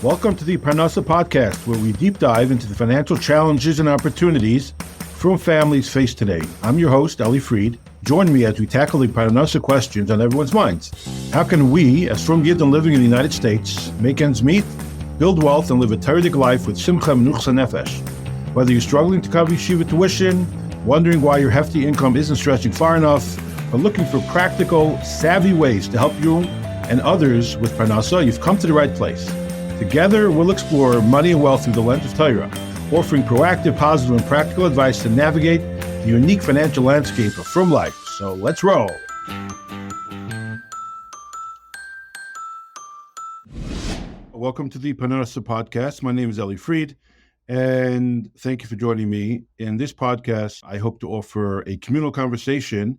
Welcome to the Parnassah Podcast, where we deep dive into the financial challenges and opportunities from families faced today. I'm your host, Eli Fried. Join me as we tackle the Parnassah questions on everyone's minds. How can we, as from Yidden living in the United States, make ends meet, build wealth, and live a Torah life with simcha and menuchas nefesh? Whether you're struggling to cover yeshiva tuition, wondering why your hefty income isn't stretching far enough, or looking for practical, savvy ways to help you and others with Parnassah, you've come to the right place. Together, we'll explore money and wealth through the lens of Torah, offering proactive, positive, and practical advice to navigate the unique financial landscape of From Life. So let's roll. Welcome to the Parnassah Podcast. My name is Eli Fried, and thank you for joining me. In this podcast, I hope to offer a communal conversation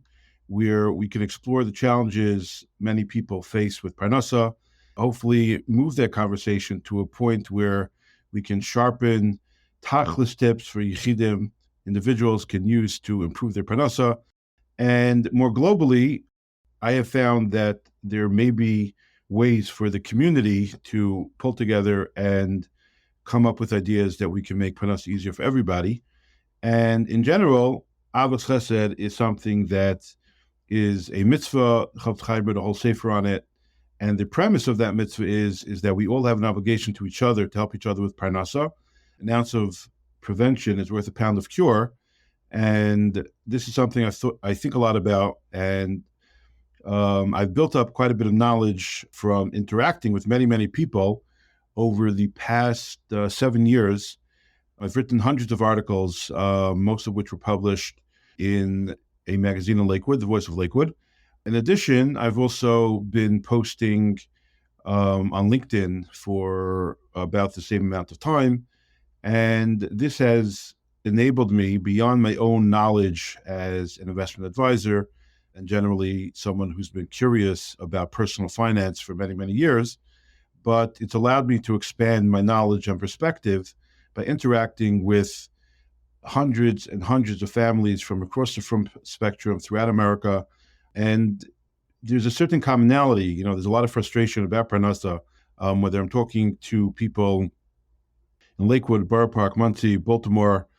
where we can explore the challenges many people face with Parnassah, hopefully move that conversation to a point where we can sharpen tachlis tips for yichidim individuals can use to improve their Parnassah. And more globally, I have found that there may be ways for the community to pull together and come up with ideas that we can make Parnassah easier for everybody. And in general, Avos Chesed is something that is a mitzvah. Chav Chaim wrote a whole sefer on it. And the premise of that mitzvah is that we all have an obligation to each other to help each other with Parnassah. An ounce of prevention is worth a pound of cure. And this is something I think a lot about. And I've built up quite a bit of knowledge from interacting with many, many people over the past 7 years. I've written hundreds of articles, most of which were published in a magazine in Lakewood, The Voice of Lakewood. In addition, I've also been posting on LinkedIn for about the same amount of time. And this has enabled me, beyond my own knowledge as an investment advisor and generally someone who's been curious about personal finance for many, many years, but it's allowed me to expand my knowledge and perspective by interacting with hundreds and hundreds of families from across the spectrum throughout America. And there's a certain commonality. There's a lot of frustration about Parnassah, whether I'm talking to people in Lakewood, Borough Park, Muncie, Baltimore,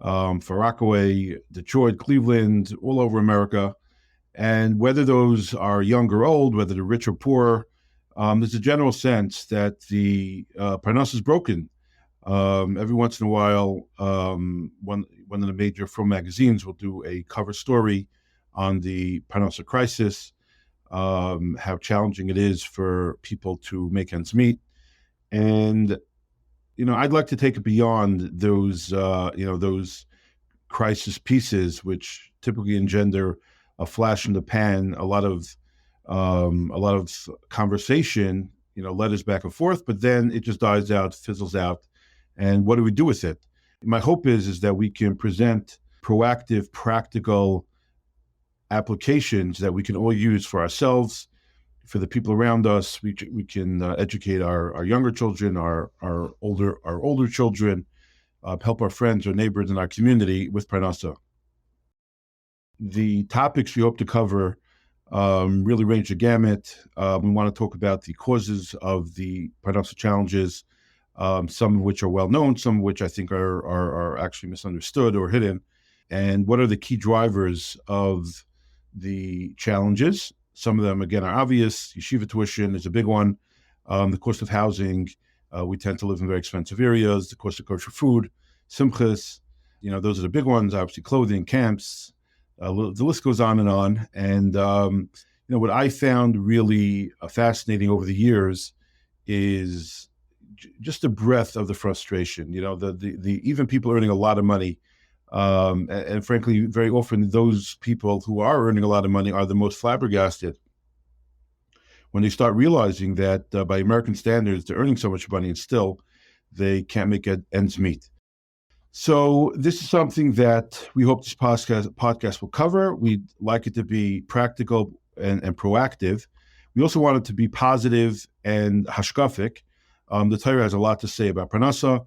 Far Rockaway, Detroit, Cleveland, all over America. And whether those are young or old, whether they're rich or poor, there's a general sense that the Parnassah is broken. Every once in a while, one of the major film magazines will do a cover story on the Parnassah crisis, how challenging it is for people to make ends meet. And, I'd like to take it beyond those crisis pieces, which typically engender a flash in the pan, a lot of conversation, letters back and forth, but then it just dies out, fizzles out. And what do we do with it? My hope is that we can present proactive, practical applications that we can all use for ourselves, for the people around us. We can educate our younger children, our older children, help our friends or neighbors in our community with Parnassah. The topics we hope to cover really range the gamut. We want to talk about the causes of the Parnassah challenges, some of which are well known, some of which I think are actually misunderstood or hidden, and what are the key drivers of the challenges. Some of them, again, are obvious. Yeshiva tuition is a big one. The cost of housing. We tend to live in very expensive areas. The cost of kosher food, simchas. Those are the big ones. Obviously, clothing, camps. The list goes on. And what I found really fascinating over the years is just the breadth of the frustration. The even people earning a lot of money. And frankly, very often those people who are earning a lot of money are the most flabbergasted when they start realizing that by American standards, they're earning so much money and still they can't make ends meet. So this is something that we hope this podcast will cover. We'd like it to be practical and proactive. We also want it to be positive and hashkafic. The Torah has a lot to say about Parnassah.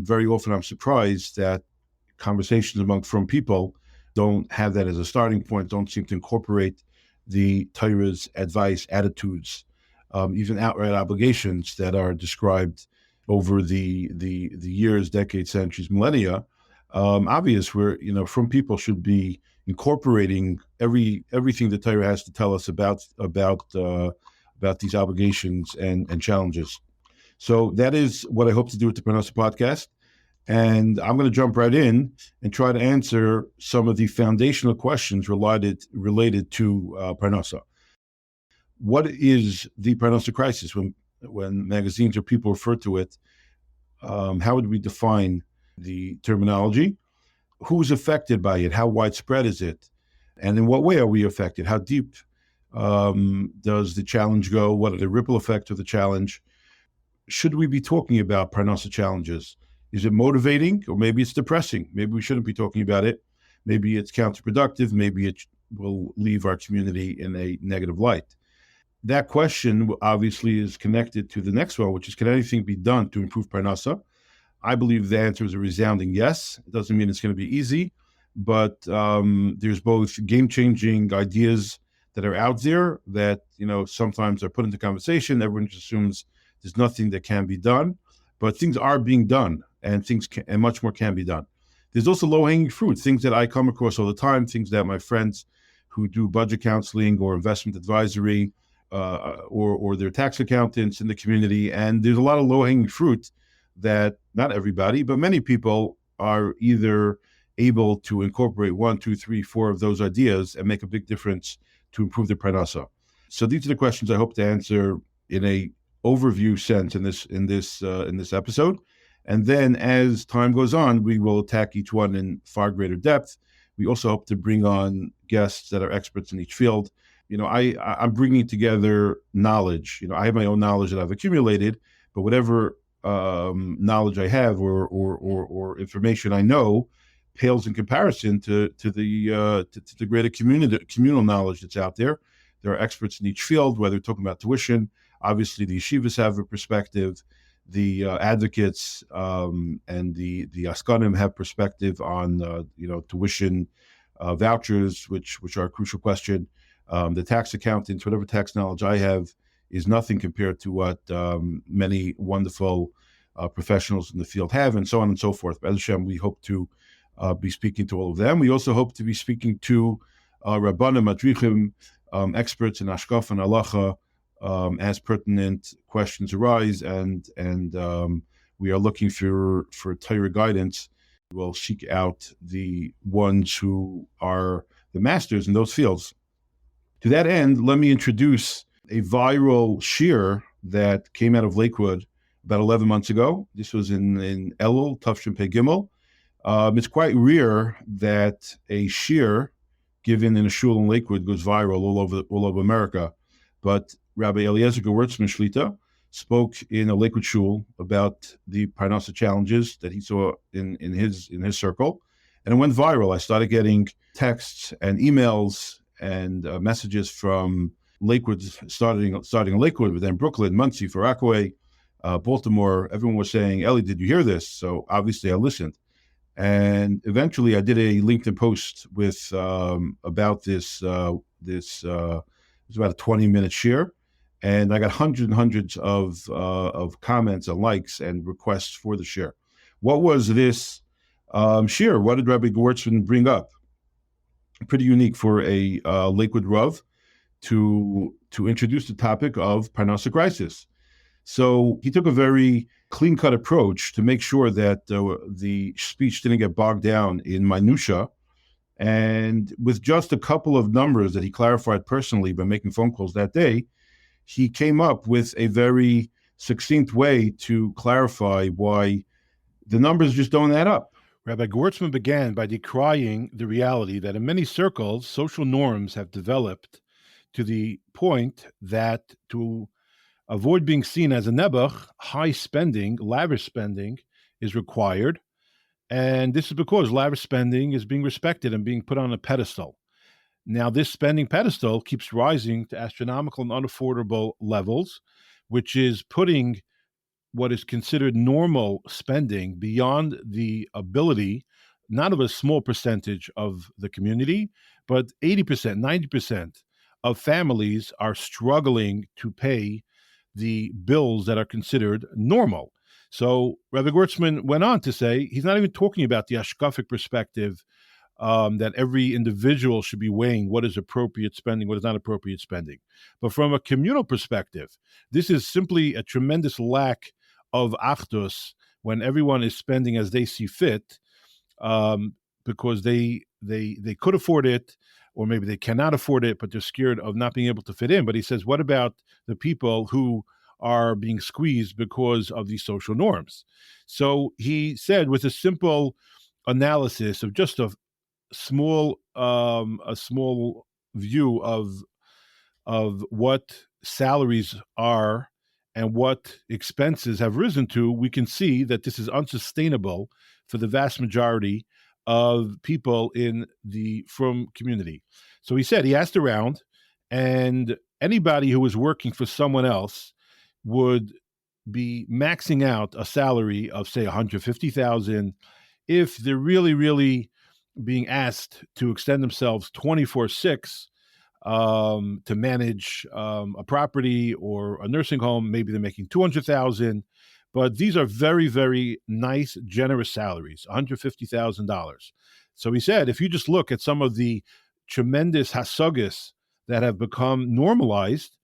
Very often I'm surprised that conversations from people don't have that as a starting point, don't seem to incorporate the Torah's advice, attitudes even outright obligations that are described over the years, decades, centuries, millennia, obvious where, from people should be incorporating everything the Torah has to tell us about these obligations and challenges. So that is what I hope to do with the Parnassah Podcast. And I'm going to jump right in and try to answer some of the foundational questions related to Parnassah. What is the Parnassah crisis? When magazines or people refer to it, how would we define the terminology? Who's affected by it? How widespread is it? And in what way are we affected? How deep does the challenge go? What are the ripple effects of the challenge? Should we be talking about Parnassah challenges? Is it motivating, or maybe it's depressing? Maybe we shouldn't be talking about it. Maybe it's counterproductive. Maybe it will leave our community in a negative light. That question obviously is connected to the next one, which is, can anything be done to improve Parnassah? I believe the answer is a resounding yes. It doesn't mean it's going to be easy, but there's both game-changing ideas that are out there that, sometimes are put into conversation. Everyone just assumes there's nothing that can be done, but things are being done, and and much more can be done. There's also low-hanging fruit, things that I come across all the time, things that my friends who do budget counseling or investment advisory or their tax accountants in the community, and there's a lot of low-hanging fruit that not everybody, but many people are either able to incorporate 1, 2, 3, 4 of those ideas and make a big difference to improve their Parnassah. So these are the questions I hope to answer in a overview sense in this episode. And then as time goes on, we will attack each one in far greater depth. We also hope to bring on guests that are experts in each field. I'm bringing together knowledge. I have my own knowledge that I've accumulated, but whatever knowledge I have or information I know pales in comparison to the greater communal knowledge that's out there. There are experts in each field, whether we're talking about tuition. Obviously, the yeshivas have a perspective. The advocates and the askanim have perspective on tuition vouchers, which are a crucial question. The tax accountants, whatever tax knowledge I have, is nothing compared to what many wonderful professionals in the field have, and so on and so forth. B'ez Hashem, we hope to be speaking to all of them. We also hope to be speaking to Rabbanim, Madrichim, experts in Hashkafa and Halacha, as pertinent questions arise, and we are looking for Torah guidance. We'll seek out the ones who are the masters in those fields. To that end, let me introduce a viral shir that came out of Lakewood about 11 months ago. This was in Elul, Tafshin Pei Gimel. It's quite rare that a shir given in a shul in Lakewood goes viral all over America. But Rabbi Eliezer Gerwertz Shlita spoke in a Lakewood shul about the Parnassah challenges that he saw in his circle, and it went viral. I started getting texts and emails and messages from Lakewood, starting in Lakewood, but then Brooklyn, Muncie, Far Rockaway, Baltimore. Everyone was saying, "Eli, did you hear this?" So obviously I listened, and eventually I did a LinkedIn post with about this. It was about a 20-minute share, and I got hundreds and hundreds of comments and likes and requests for the share. What was this share? What did Rabbi Gerwertz bring up? Pretty unique for a Lakewood Rav to introduce the topic of Parnassah crisis. So he took a very clean-cut approach to make sure that the speech didn't get bogged down in minutia. And with just a couple of numbers that he clarified personally by making phone calls that day, he came up with a very succinct way to clarify why the numbers just don't add up. Rabbi Gerwertz began by decrying the reality that in many circles, social norms have developed to the point that to avoid being seen as a nebuch, high spending, lavish spending is required. And this is because lavish spending is being respected and being put on a pedestal. Now, this spending pedestal keeps rising to astronomical and unaffordable levels, which is putting what is considered normal spending beyond the ability, not of a small percentage of the community, but 80%, 90% of families are struggling to pay the bills that are considered normal. So Rabbi Gerwertz went on to say he's not even talking about the hashkafic perspective that every individual should be weighing what is appropriate spending, what is not appropriate spending. But from a communal perspective, this is simply a tremendous lack of achdus when everyone is spending as they see fit, because they could afford it, or maybe they cannot afford it, but they're scared of not being able to fit in. But he says, what about the people who are being squeezed because of these social norms? So he said, with a simple analysis of just a small view of what salaries are and what expenses have risen to, we can see that this is unsustainable for the vast majority of people in the frum community. So he said he asked around, and anybody who was working for someone else would be maxing out a salary of, say, $150,000 if they're really, really being asked to extend themselves 24/6 to manage a property or a nursing home. Maybe they're making $200,000, but these are very, very nice, generous salaries, $150,000. So he said, if you just look at some of the tremendous hasagas that have become normalized,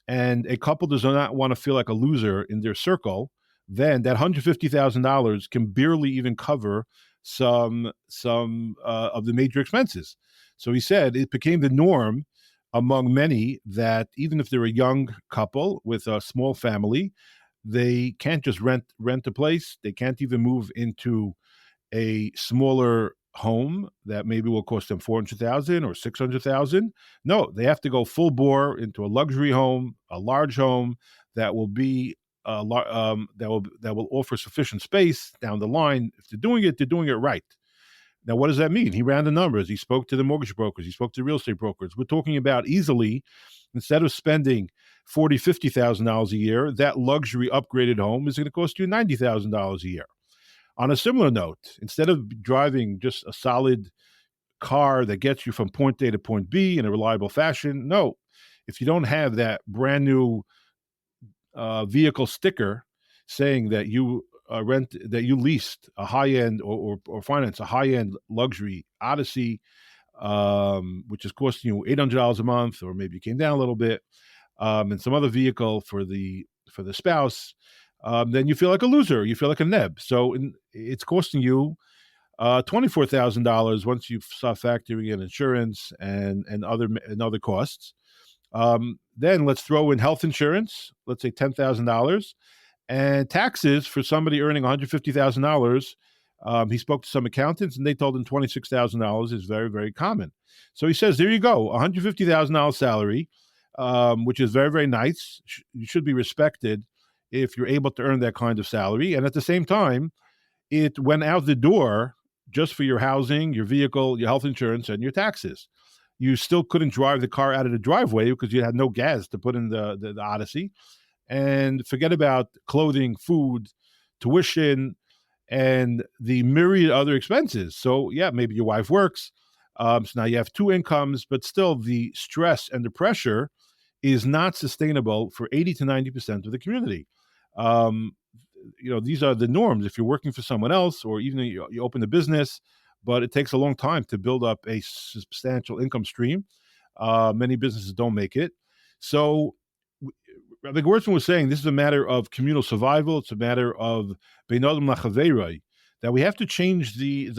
and a couple does not want to feel like a loser in their circle, then that $150,000 can barely even cover some of the major expenses. So he said it became the norm among many that even if they're a young couple with a small family, they can't just rent a place. They can't even move into a smaller home that maybe will cost them $400,000 or $600,000. No, they have to go full bore into a luxury home, a large home that will be that will offer sufficient space down the line. If they're doing it right. Now, what does that mean? He ran the numbers. He spoke to the mortgage brokers. He spoke to real estate brokers. We're talking about easily, instead of spending $40,000, $50,000 a year, that luxury upgraded home is going to cost you $90,000 a year. On a similar note, instead of driving just a solid car that gets you from point A to point B in a reliable fashion, no. If you don't have that brand new vehicle sticker saying that you leased a high-end or finance a high-end luxury Odyssey, which is costing you $800 a month, or maybe it came down a little bit, and some other vehicle for the spouse, then you feel like a loser. You feel like a neb. So it's costing you $24,000 once you start factoring in insurance and other costs. Then let's throw in health insurance. Let's say $10,000. And taxes for somebody earning $150,000. He spoke to some accountants, and they told him $26,000 is very, very common. So he says, there you go, $150,000 salary, which is very, very nice. You should be respected if you're able to earn that kind of salary. And at the same time, it went out the door just for your housing, your vehicle, your health insurance, and your taxes. You still couldn't drive the car out of the driveway because you had no gas to put in the Odyssey. And forget about clothing, food, tuition, and the myriad other expenses. So yeah, maybe your wife works. So now you have two incomes, but still the stress and the pressure is not sustainable for 80 to 90% of the community. These are the norms. If you're working for someone else, or even you open a business, but it takes a long time to build up a substantial income stream. Many businesses don't make it. So Rabbi Gerwertz was saying this is a matter of communal survival. It's a matter of bein adam lachaveroi, that we have to change the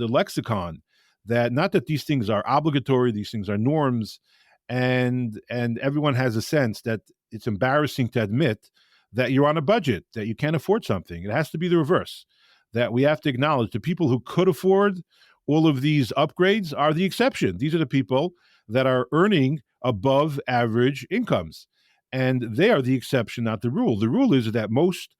lexicon. That not that these things are obligatory, these things are norms, and everyone has a sense that it's embarrassing to admit that you're on a budget, that you can't afford something. It has to be the reverse. That we have to acknowledge the people who could afford all of these upgrades are the exception. These are the people that are earning above average incomes. And they are the exception, not the rule. The rule is that most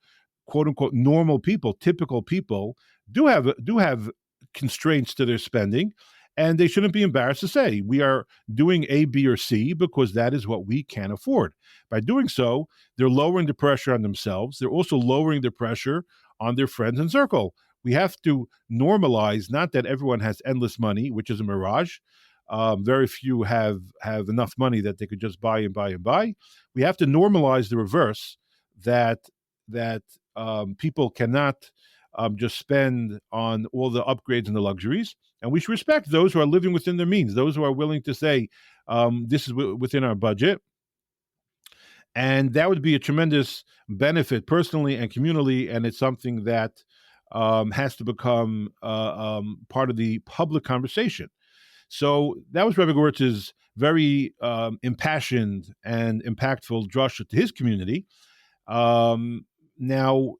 quote unquote normal people, typical people, do have constraints to their spending, and they shouldn't be embarrassed to say we are doing A, B, or C because that is what we can afford. By doing so, they're lowering the pressure on themselves. They're also lowering the pressure on their friends and circle. We have to normalize, not that everyone has endless money, which is a mirage, Very few have enough money that they could just buy and buy and buy. We have to normalize the reverse, that people cannot just spend on all the upgrades and the luxuries. And we should respect those who are living within their means, those who are willing to say, this is within our budget. And that would be a tremendous benefit personally and communally. And it's something that has to become part of the public conversation. So that was Rabbi Gerwertz's very impassioned and impactful drasha to his community. Now,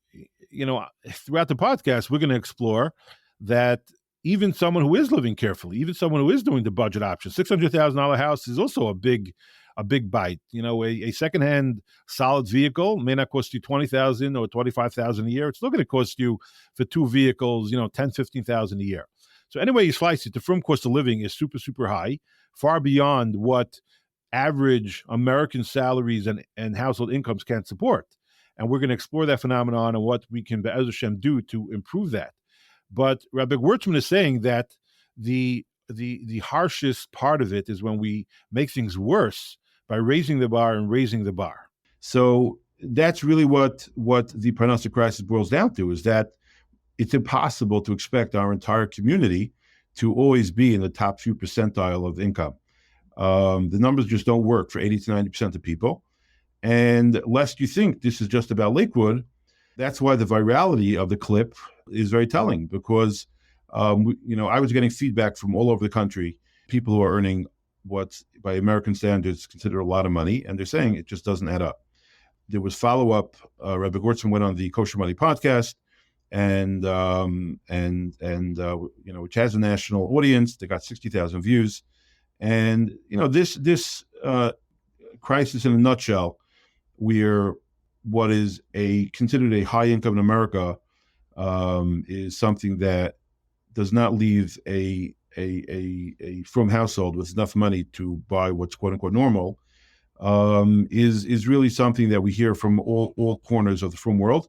throughout the podcast, we're going to explore that even someone who is living carefully, even someone who is doing the budget option, $600,000 house is also a big bite. A secondhand solid vehicle may not cost you $20,000 or $25,000 a year. It's still going to cost you for two vehicles, $10,000, $15,000 a year. So anyway you slice it, the firm cost of living is super, super high, far beyond what average American salaries and household incomes can support. And we're going to explore that phenomenon and what we can, Be'ez Hashem, do to improve that. But Rabbi Gerwertz is saying that the harshest part of it is when we make things worse by raising the bar and raising the bar. So that's really what the Parnassah crisis boils down to, is that it's impossible to expect our entire community to always be in the top few percentile of income. The numbers just don't work for 80 to 90% of people. And lest you think this is just about Lakewood, that's why the virality of the clip is very telling, because I was getting feedback from all over the country, people who are earning what by American standards considered a lot of money, and they're saying it just doesn't add up. There was follow-up. Rabbi Gerwertz went on the Kosher Money podcast, and which has a national audience. They got 60,000 views, and this crisis in a nutshell, where what is considered a high income in America is something that does not leave a frum household with enough money to buy what's quote unquote normal, is really something that we hear from all corners of the frum world.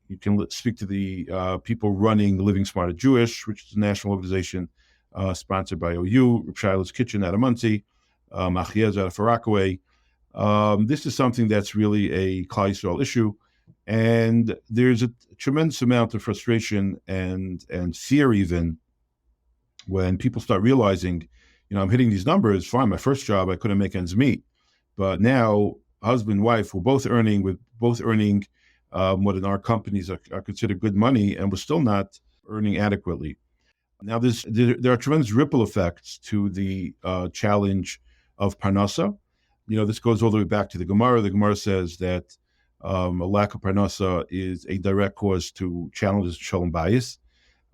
You can speak to the people running Living Smarter Jewish, which is a national organization sponsored by OU, Reb Shiloh's Kitchen out of Muncie, Achiezer out of Far Rockaway. This is something that's really a Klal Yisrael issue, and there's a tremendous amount of frustration and fear even when people start realizing, I'm hitting these numbers. Fine, my first job I couldn't make ends meet, but now husband and wife were both earning what in our companies are considered good money, and we're still not earning adequately. Now, there are tremendous ripple effects to the challenge of Parnassah. This goes all the way back to the Gemara. The Gemara says that a lack of Parnassah is a direct cause to challenges to Shalom Bayis.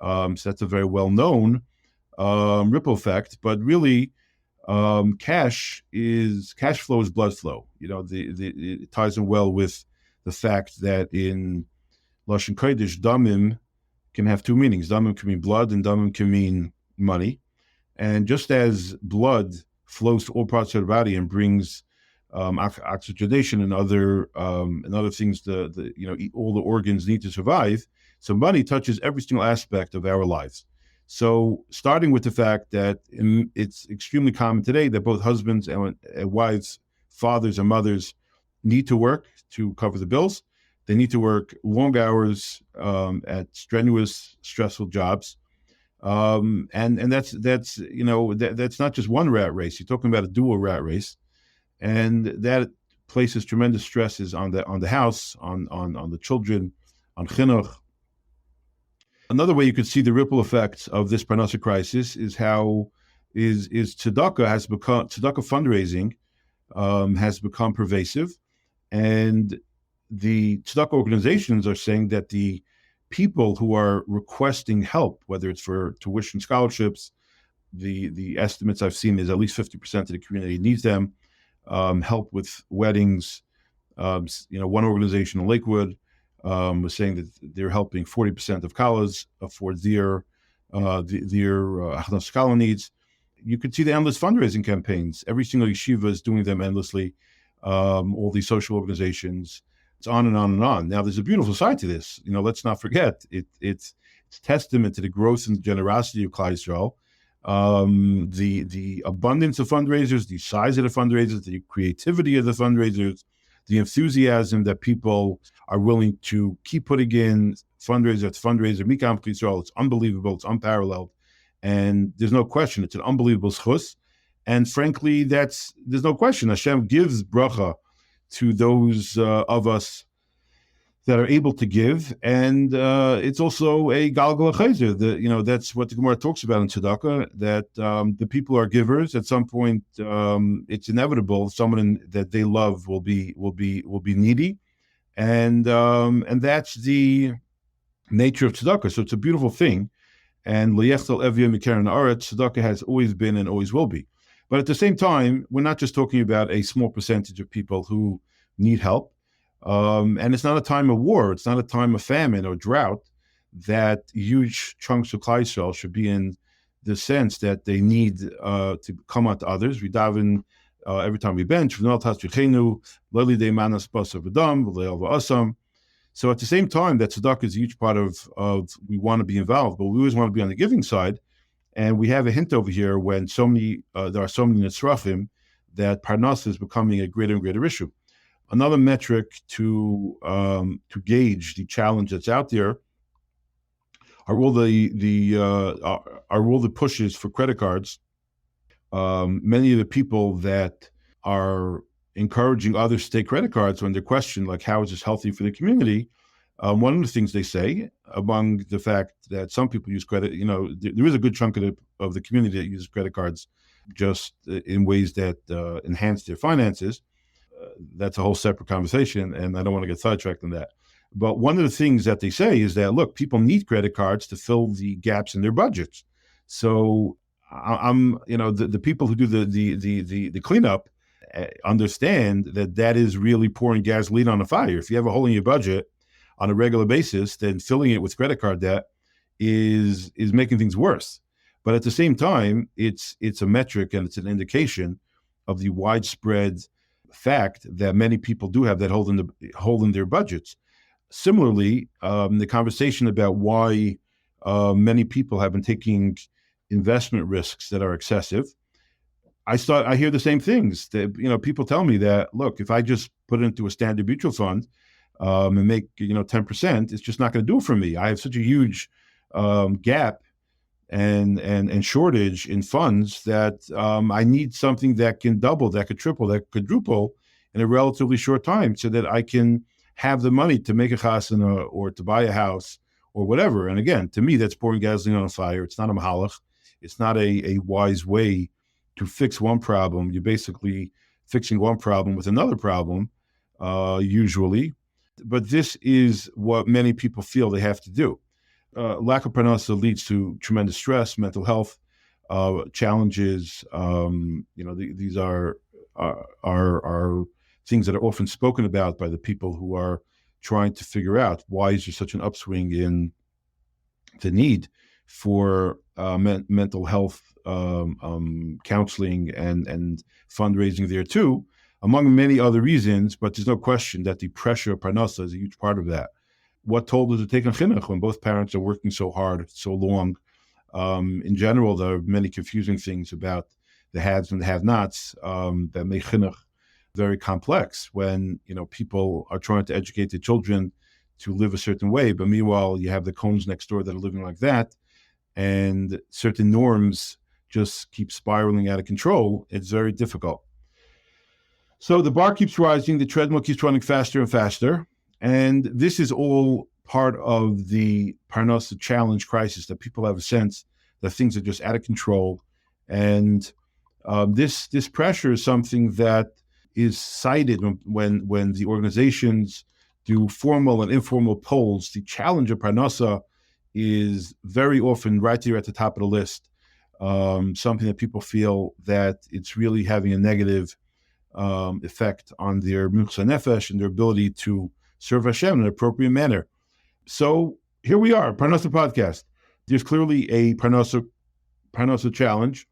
So that's a very well-known ripple effect. But really, cash flow is blood flow. It ties in well with the fact that in Lashon Kodesh, damim can have two meanings. Damim can mean blood, and damim can mean money. And just as blood flows to all parts of the body and brings oxygenation and other things all the organs need to survive, so money touches every single aspect of our lives. So starting with the fact that it's extremely common today that both husbands and wives, fathers and mothers need to work to cover the bills. They need to work long hours at strenuous, stressful jobs. And that's not just one rat race. You're talking about a dual rat race, and that places tremendous stresses on the house, on the children, on chinuch. Another way you could see the ripple effects of this Parnassah crisis is how tzedakah fundraising has become pervasive, and the tzedakah organizations are saying that the people who are requesting help, whether it's for tuition scholarships, the estimates I've seen is at least 50% of the community needs them, help with weddings. One organization in Lakewood was saying that they're helping 40% of college afford their scholar needs. You could see the endless fundraising campaigns. Every single yeshiva is doing them endlessly. All these social organizations. It's on and on and on. Now, there's a beautiful side to this. Let's not forget it's testament to the growth and generosity of Klal Yisrael the abundance of fundraisers, the size of the fundraisers, the creativity of the fundraisers, the enthusiasm that people are willing to keep putting in fundraiser after fundraiser. Mikam Yisrael, it's unbelievable, it's unparalleled, and there's no question, it's an unbelievable schus. And frankly, there's no question. Hashem gives bracha to those of us that are able to give, and it's also a galgal chayzer. That's what the Gemara talks about in tzedakah. That the people are givers. At some point, it's inevitable someone that they love will be needy, and that's the nature of tzedakah. So it's a beautiful thing. And liyechtel evya mikeren haaretz, tzedakah has always been and always will be. But at the same time, we're not just talking about a small percentage of people who need help. And it's not a time of war. It's not a time of famine or drought that huge chunks of Klal Yisrael should be in the sense that they need to come out to others. We daven every time we bench. So at the same time, that tzedakah is a huge part of we want to be involved, but we always want to be on the giving side. And we have a hint over here when there are so many nitzrachim that Parnassah is becoming a greater and greater issue. Another metric to gauge the challenge that's out there are all the pushes for credit cards. Many of the people that are encouraging others to take credit cards when they're questioned, like, how is this healthy for the community? One of the things they say, among the fact that some people use credit, there is a good chunk of the community that uses credit cards just in ways that enhance their finances. That's a whole separate conversation, and I don't want to get sidetracked on that. But one of the things that they say is that, look, people need credit cards to fill the gaps in their budgets. So the people who do the cleanup understand that is really pouring gasoline on the fire. If you have a hole in your budget on a regular basis, then filling it with credit card debt is making things worse. But at the same time, it's a metric and it's an indication of the widespread fact that many people do have that hole in their budgets. Similarly, the conversation about why many people have been taking investment risks that are excessive, I hear the same things. That people tell me that, look, if I just put it into a standard mutual fund and make 10%, it's just not going to do it for me. I have such a huge gap and shortage in funds that I need something that can double, that could triple, that could quadruple in a relatively short time, so that I can have the money to make a chasana or to buy a house or whatever. And again, to me, that's pouring gasoline on a fire. It's not a mahalach. It's not a wise way to fix one problem. You're basically fixing one problem with another problem, usually. But this is what many people feel they have to do. Lack of parnassah leads to tremendous stress, mental health challenges. These are things that are often spoken about by the people who are trying to figure out why is there such an upswing in the need for mental health counseling and fundraising there too, among many other reasons. But there's no question that the pressure of parnassah is a huge part of that. What toll does it take on chinuch when both parents are working so hard, so long? In general, there are many confusing things about the haves and the have-nots that make chinuch very complex when people are trying to educate their children to live a certain way, but meanwhile you have the cones next door that are living like that, and certain norms just keep spiraling out of control. It's very difficult. So the bar keeps rising, the treadmill keeps running faster and faster. And this is all part of the Parnassah challenge crisis, that people have a sense that things are just out of control. And this pressure is something that is cited when the organizations do formal and informal polls. The challenge of Parnassah is very often right there at the top of the list, something that people feel that it's really having a negative effect on their minchas nefesh and their ability to serve Hashem in an appropriate manner. So here we are, Parnassah Podcast. There's clearly a Parnassah challenge,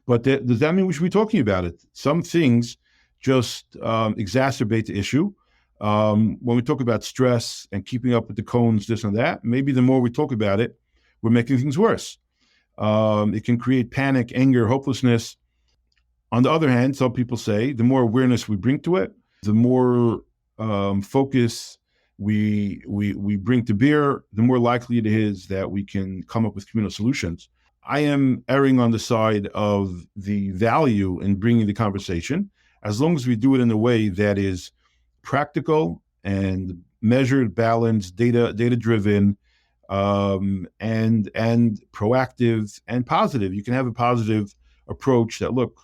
but does that mean we should be talking about it? Some things just exacerbate the issue. When we talk about stress and keeping up with the cones, this and that, maybe the more we talk about it, we're making things worse. It can create panic, anger, hopelessness. On the other hand, some people say the more awareness we bring to it, the more focus we bring to bear, the more likely it is that we can come up with communal solutions. I am erring on the side of the value in bringing the conversation, as long as we do it in a way that is practical and measured, balanced, data-driven, and proactive and positive. You can have a positive approach that, look,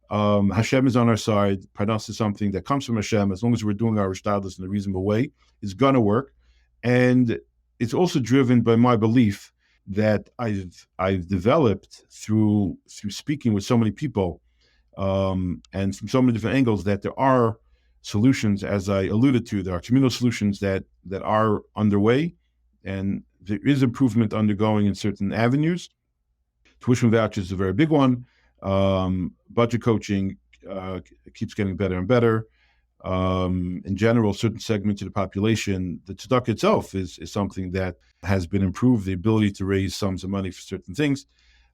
Hashem is on our side. Parnassah is something that comes from Hashem. As long as we're doing our shtadlus in a reasonable way, it's going to work. And it's also driven by my belief that I've developed through speaking with so many people, and from so many different angles, that there are solutions, as I alluded to. There are communal solutions that are underway, and there is improvement undergoing in certain avenues. Tuition vouchers is a very big one. Budget coaching keeps getting better and better. In general, certain segments of the population, the tzedakah itself is something that has been improved, the ability to raise sums of money for certain things.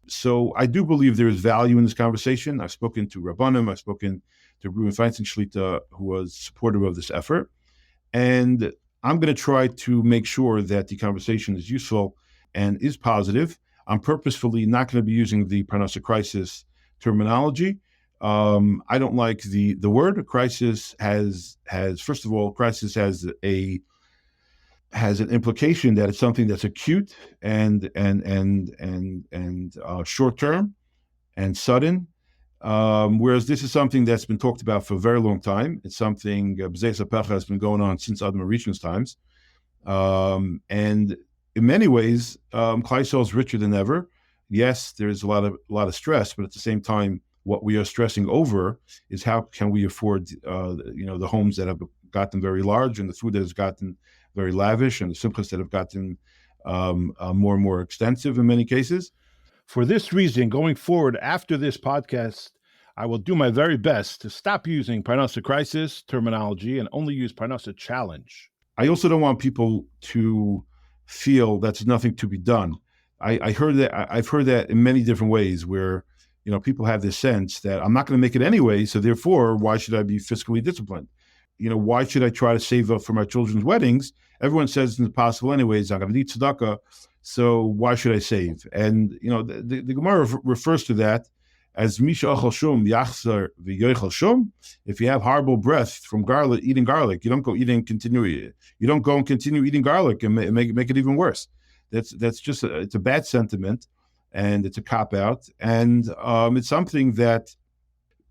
So I do believe there is value in this conversation. I've spoken to Rabbanim, I've spoken to Rabbi Feinstein Shlita, who was supportive of this effort. And I'm going to try to make sure that the conversation is useful and is positive. I'm purposefully not going to be using the Parnassah crisis terminology. I don't like the word. Crisis has first of all, crisis has an implication that it's something that's acute and short term and sudden. Whereas this is something that's been talked about for a very long time. It's something has been going on since Adam Arishan's times, and in many ways, Klal Yisrael is richer than ever. Yes, there's a lot of stress, but at the same time, what we are stressing over is how can we afford, the homes that have gotten very large, and the food that has gotten very lavish, and the simchas that have gotten more and more extensive in many cases. For this reason, going forward after this podcast, I will do my very best to stop using Parnassah crisis terminology and only use Parnassah challenge. I also don't want people to feel that's nothing to be done. I've heard that in many different ways, where people have this sense that I'm not going to make it anyway, so therefore, why should I be fiscally disciplined? Why should I try to save up for my children's weddings? Everyone says it's impossible anyways. I'm going to need tzedakah, so why should I save? And the Gemara refers to that as Misha achal shum yachzar v'yochel shum. If you have horrible breath from eating garlic, you don't go and continue eating garlic and make it even worse. That's just it's a bad sentiment, and it's a cop out, and it's something that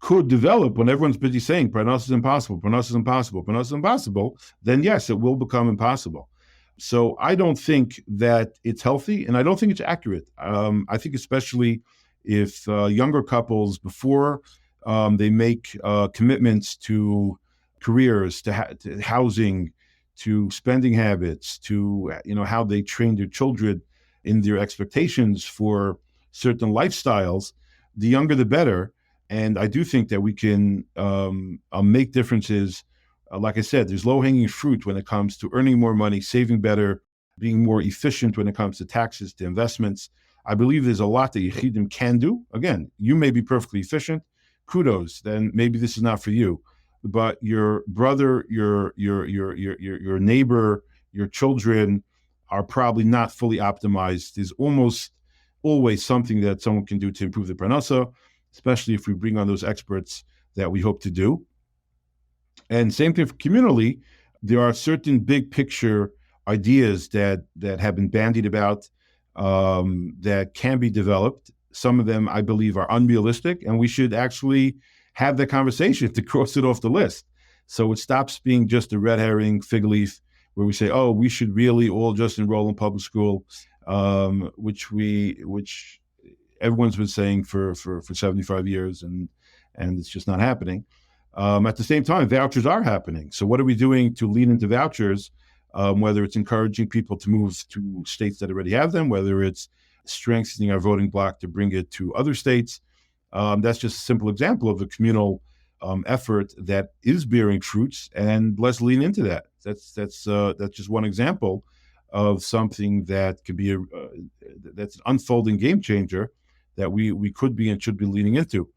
could develop when everyone's busy saying Parnassah is impossible, Parnassah is impossible, Parnassah is impossible. Then yes, it will become impossible. So I don't think that it's healthy, and I don't think it's accurate. I think especially if younger couples, before they make commitments to careers, to housing, to spending habits, to how they train their children in their expectations for certain lifestyles, the younger the better. And I do think that we can make differences. Like I said, there's low-hanging fruit when it comes to earning more money, saving better, being more efficient when it comes to taxes, to investments. I believe there's a lot that Yechidim can do. Again, you may be perfectly efficient. Kudos. Then maybe this is not for you. But your brother, your neighbor, your children are probably not fully optimized. There's almost always something that someone can do to improve the Parnassah, especially if we bring on those experts that we hope to do. And same thing for communally. There are certain big picture ideas that have been bandied about that can be developed. Some of them, I believe, are unrealistic, and we should actually have that conversation to cross it off the list. So it stops being just a red herring fig leaf where we say, oh, we should really all just enroll in public school, which everyone's been saying for 75 years, and it's just not happening. At the same time, vouchers are happening. So what are we doing to lean into vouchers, whether it's encouraging people to move to states that already have them, whether it's strengthening our voting bloc to bring it to other states. That's just a simple example of a communal effort that is bearing fruits, and let's lean into that. That's just one example of something that could be that's an unfolding game changer that we could be and should be leaning into.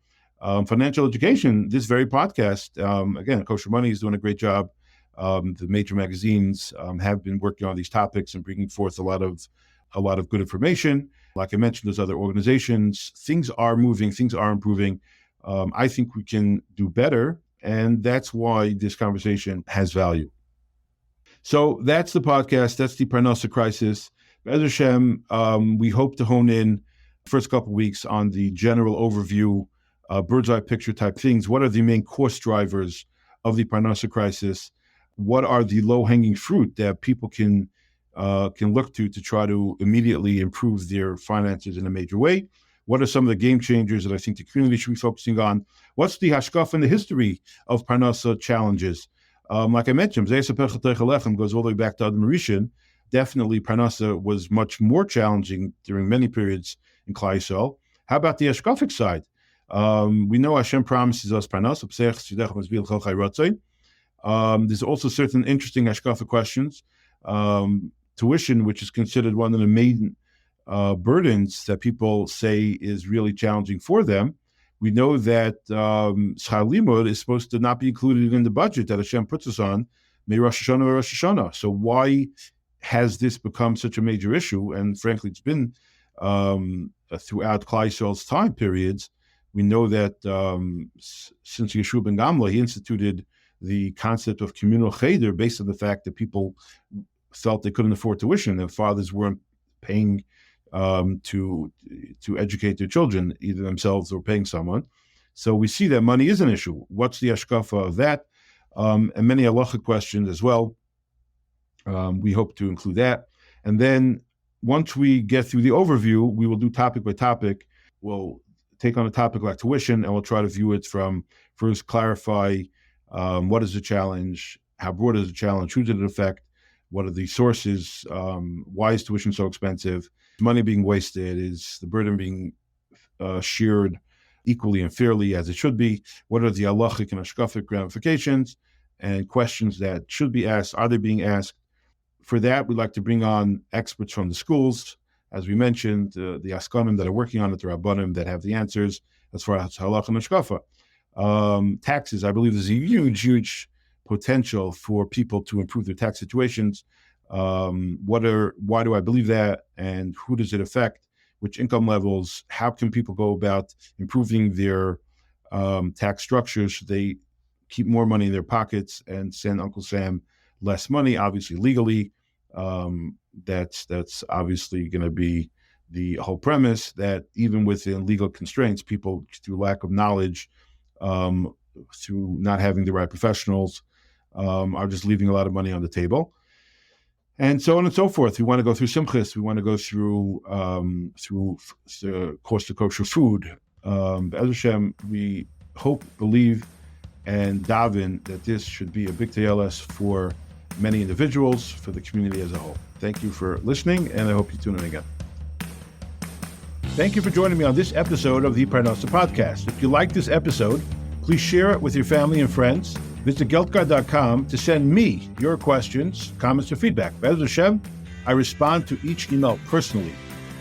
Financial education, this very podcast, again, Kosher Money is doing a great job. The major magazines have been working on these topics and bringing forth a lot of good information. Like I mentioned, there's other organizations. Things are moving, things are improving. I think we can do better, and that's why this conversation has value. So that's the podcast. That's the Parnassah crisis. Be'ez Hashem, we hope to hone in the first couple of weeks on the general overview, bird's eye picture type things. What are the main cost drivers of the Parnassah crisis? What are the low-hanging fruit that people can look to try to immediately improve their finances in a major way? What are some of the game changers that I think the community should be focusing on? What's the Hashkafa and the history of Parnassah challenges? Like I mentioned, goes all the way back to Adam Rishon. Definitely, Parnassah was much more challenging during many periods in Klal Yisrael. How about the Hashkafic side? We know Hashem promises us Parnassah. There's also certain interesting Hashkafa questions. Tuition, which is considered one of the main burdens that people say is really challenging for them. We know that Schar Limud is supposed to not be included in the budget that Hashem puts us on, May Rosh Hashanah or Rosh Hashanah. So why has this become such a major issue? And frankly, it's been throughout Klal Yisrael's time periods. We know that since Yeshua ben Gamla, he instituted the concept of communal cheder based on the fact that people felt they couldn't afford tuition and fathers weren't paying to educate their children, either themselves or paying someone. So we see that money is an issue. What's the hashkafa of that? And many halachic questions as well. We hope to include that. And then once we get through the overview, we will do topic by topic. We'll take on a topic like tuition, and we'll try to view it from first clarify what is the challenge, how broad is the challenge, who did it affect, what are the sources, why is tuition so expensive, money being wasted, is the burden being shared equally and fairly as it should be, what are the halachic and hashkafic ramifications, and questions that should be asked, are they being asked? For that, we'd like to bring on experts from the schools, as we mentioned, the askanim that are working on it, the rabbanim that have the answers as far as halach and hashkafa. Taxes, I believe there's a huge potential for people to improve their tax situations. Why do I believe that, and who does it affect? Which income levels? How can people go about improving their tax structures so they keep more money in their pockets and send Uncle Sam less money? Obviously, legally, that's obviously going to be the whole premise, that even within legal constraints, people, through lack of knowledge, through not having the right professionals, are just leaving a lot of money on the table, and so on and so forth. We want to go through simchas. We want to go through the cost of kosher food. Be'ez Hashem, we hope, believe, and daven that this should be a big TLS for many individuals, for the community as a whole. Thank you for listening, and I hope you tune in again. Thank you for joining me on this episode of the Parnassah Podcast. If you like this episode, please share it with your family and friends. Visit geltguard.com to send me your questions, comments, or feedback. Be'ez Hashem, I respond to each email personally.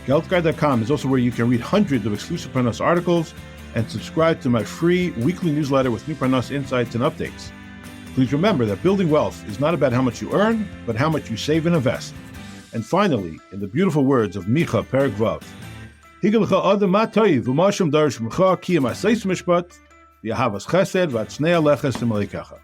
Geltguard.com is also where you can read hundreds of exclusive Parnassah articles and subscribe to my free weekly newsletter with new Parnassah insights and updates. Please remember that building wealth is not about how much you earn, but how much you save and invest. And finally, in the beautiful words of Micha, Perek Vav, Higel lecha adam ma toiv u'ma shem darash mecha ki em aseis mishpat v'yahavas chesed v'atznei alecha sim alikecha.